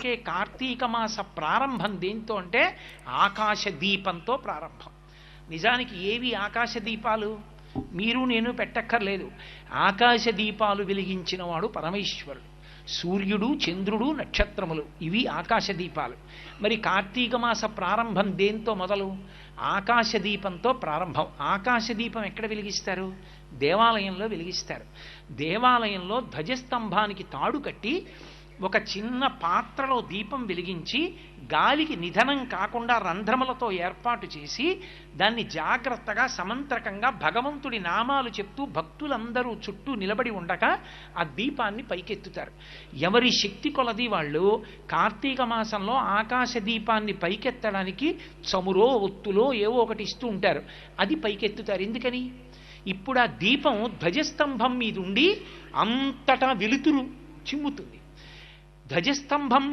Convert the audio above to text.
అందుకే కార్తీక మాస ప్రారంభం దేంతో అంటే ఆకాశ దీపంతో ప్రారంభం. నిజానికి ఏవి ఆకాశ దీపాలు? మీరు నేను పెట్టక్కర్లేదు. ఆకాశ దీపాలు వెలిగించిన వాడు పరమేశ్వరుడు. సూర్యుడు, చంద్రుడు, నక్షత్రములు ఇవి ఆకాశ దీపాలు. మరి కార్తీక మాస ప్రారంభం దేంతో మొదలు? ఆకాశ దీపంతో ప్రారంభం. ఆకాశ దీపం ఎక్కడ వెలిగిస్తారు? దేవాలయంలో వెలిగిస్తారు. దేవాలయంలో ధ్వజస్తంభానికి తాడు కట్టి ఒక చిన్న పాత్రలో దీపం వెలిగించి గాలికి నిధనం కాకుండా రంధ్రములతో ఏర్పాటు చేసి దాన్ని జాగ్రత్తగా సమంత్రకంగా భగవంతుడి నామాలు చెప్తూ భక్తులందరూ చుట్టూ నిలబడి ఉండగా ఆ దీపాన్ని పైకెత్తుతారు. ఎవరి శక్తి కొలది వాళ్ళు కార్తీక మాసంలో ఆకాశ దీపాన్ని పైకెత్తడానికి చమురో ఒత్తులో ఏవో ఒకటి ఇస్తూ ఉంటారు. అది పైకెత్తుతారు. ఎందుకని? ఇప్పుడు ఆ దీపం ధ్వజస్తంభం మీద ఉండి అంతటా వెలుతురు చిమ్ముతుంది. ధ్వజస్తంభం